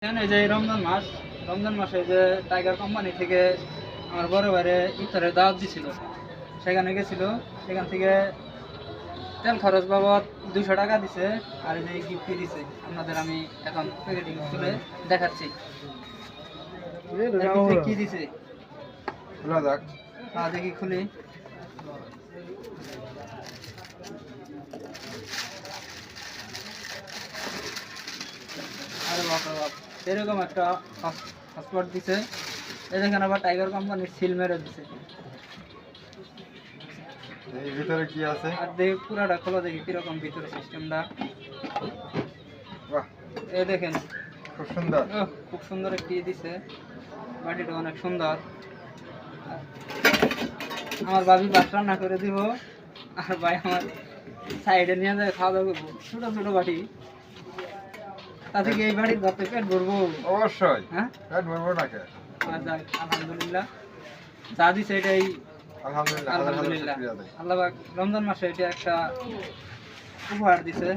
এই যে রমজান মাসে যে টাইগার কোম্পানি থেকে আমার বড় ভাইরে ইফতারের দাওয়াত দিছিল, সেখানে গেছিল। সেখান থেকে তেল খরচ বাবদ 200 টাকা দিছে, আর এই যে গিফট দিছে আপনাদের। আমি এখন প্যাকেটিং খুলে দেখাচ্ছি এর ভিতরে কি দিছে। হ্যাঁ, দেখি খুলি। আরে বাপ রে বাপ, এরকম একটা পাসপোর্ট দিছে। এই দেখেন, আবার টাইগার কোম্পানির সিল মেরে দিছে। এর ভিতরে কি আছে? আর দেখি পুরাটা খোলা, দেখি কিরকম ভিতরে সিস্টেমটা। বাহ, এই দেখেন, খুব সুন্দর। খুব সুন্দর একটি দিছে। বাটিটা অনেক সুন্দর। আমার ভাবি ভাত রান্না করে দিব, আর ভাই আমার সাইডে নিয়ে যায় খাওয়া দাওয়া করবো। ছোট ছোট বাটি, তাতে কি এই বাড়ির ভাতে পেট ভরবো? অবশ্যই। হ্যাঁ, পেট ভরবো না কে? আর যাক, আলহামদুলিল্লাহ যা দিছে এটাই আলহামদুলিল্লাহ, আলহামদুলিল্লাহ। শুকরিয়া দেই। আল্লাহ পাক রমজান মাসে এটা একটা উপহার দিছে।